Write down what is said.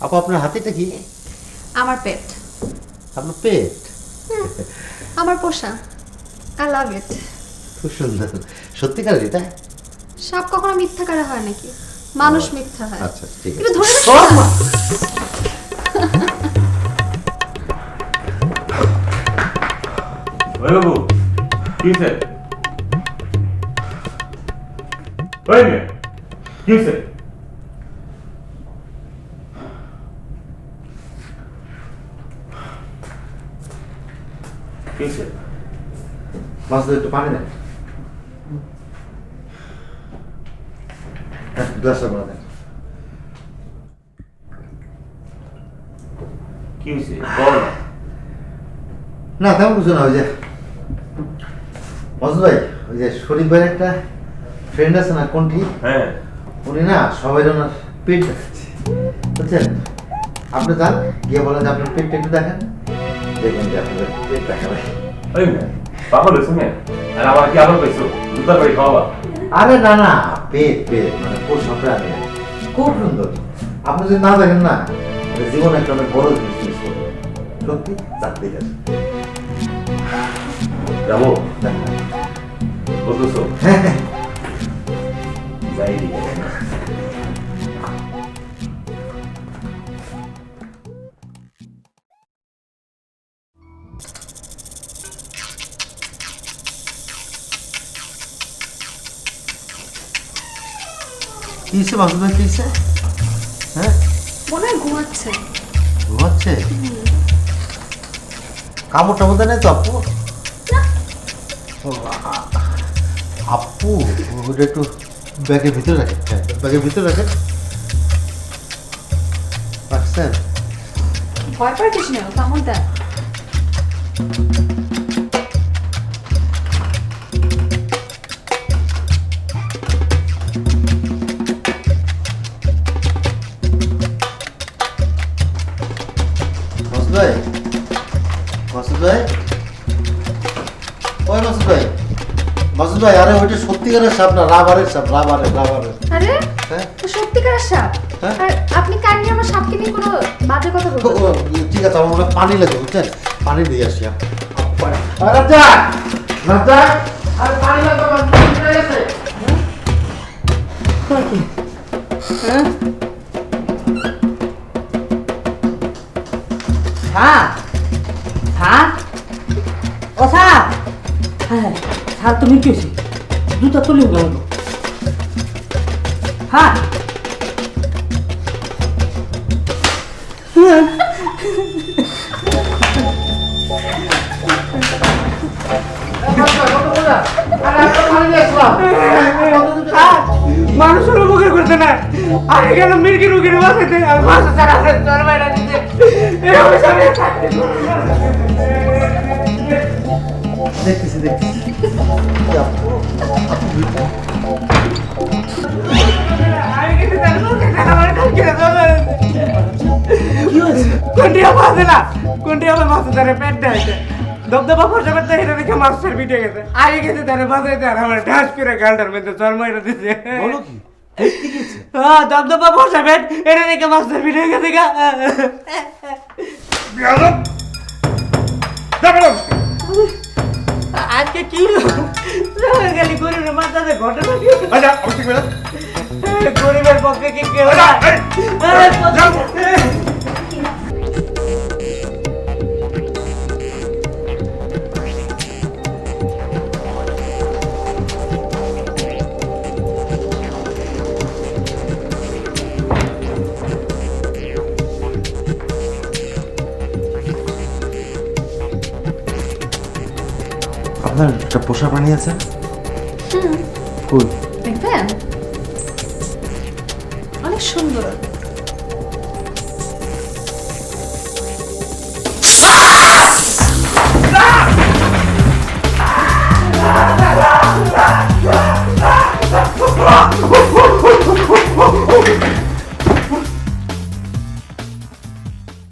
আপু আপনার হাতিটা কি? আমার পেট। আপনার পেট? আমার পোষা। আই লাভ ইট। খুব সুন্দর। সত্যিকার এটা? সাপ কখনো মিথ্যাকারে হয় নাকি? মানুষ মিথ্যা হয়। আচ্ছা ঠিক একটু আছে। ধরে ওই বাবু কি হয়েছে? ওই মেয়ে কি হয়েছে? কি হয়েছে? মাছ একটু পানি দেন। গ্লাসটা বলা দেন। কি হয়েছে বল না। না তেমন কিছু না, ওই যে মজুদ ভাই, ওই যে শরীফ ভাইয়ের একটা ফ্রেন্ড আছে না কোনটি, হ্যাঁ উনি না সবাই ওনার পেট দেখাচ্ছে, বুঝছেন? আপনি যান, গিয়ে বলেন যে আপনার পেটটা একটু দেখেন, দেখবেন যে আপনাদের পেট দেখাবে। ওই মেয়ে পাগল হয়েছে মেয়ে, আর আমার কি আবার পাইছো দুটার বাড়ি খাওয়া? আরে না না, পেট পেট মানে পোষা প্রাণী, খুব সুন্দর। আপনি যদি না দেখেন না, তাহলে জীবনে একটা অনেক বড় জিনিস মিস করবেন। সত্যি চাকরি আছে যাবো দেখেন। বলতেছো? হ্যাঁ যাই দিকে কি হচ্ছে মাসুদ ভাই, কি হচ্ছে? হ্যাঁ মনে হয় ঘুমাচ্ছে। ঘুমাচ্ছে? কামড় টামড় দেয় নাই তো আপু? ও, আপু ওটা একটু ব্যাগের ভিতরে রাখেন, হ্যাঁ ব্যাগের ভিতরে রাখেন। রাখছেন? ভয় পায় কিছু নেই, কামড় দেয়। মাসুদ ভাই, মাসুদ ভাই, ওই মাসুদ ভাই, মাসুদ ভাই, আরে ওইটা সত্যিকারের সাপ না, রাবারের সাপ, রাবারের রাবারের। আরে হ্যাঁ তো সত্যিকারের সাপ। হ্যাঁ? আর আপনি কাহিনী আমার সাপকে নিয়ে কোনো বাজে কথা ও, বলবেন? ঠিক আছে, আমার মনে হয় পানি লাগে, বুঝছেন? পানি দিয়ে আসি। রাজা রাজা, আরে পানি লাগবে, আমার পানি চলে গেছে। হ্যাঁ? সাপ? সাপ? ও সাপ? হ্যাঁ সাপ তুমি কি হয়েছে? জুতা তুলে গেল তো। হ্যাঁ মানুষের উপকার করতে না, আগে গেল মির্গি রুগীর বাসাতে আর বাসা ছাড়া জ্বর বাইরা দিতে। দেখতেছি দেখতেছি। কোনটিয়া বাজে না, কোনটিয়া আমার মাছ ধরে পেট দেয় দবদবা ফর্সা করতে হেঁটে দেখে মাছের পিঠে গেছে, আগে গেছে তারা বাজাইতে আর আমার ঢাস করে গালটার মধ্যে জ্বর মাইরা দিছে। বলো কি? দেখতে গেছে? হ্যাঁ দবদবা ফর্সা পেট এটা দেখে মাছের পিঠে গেছে গা। আজকে কি গেলি গরিবের মাথাতে ঘটনা কি? গরিবের পক্ষে কি কেউ না? আপনার একটা পোষা প্রাণী আছে? হুম, কই? দেখবেন অনেক সুন্দর।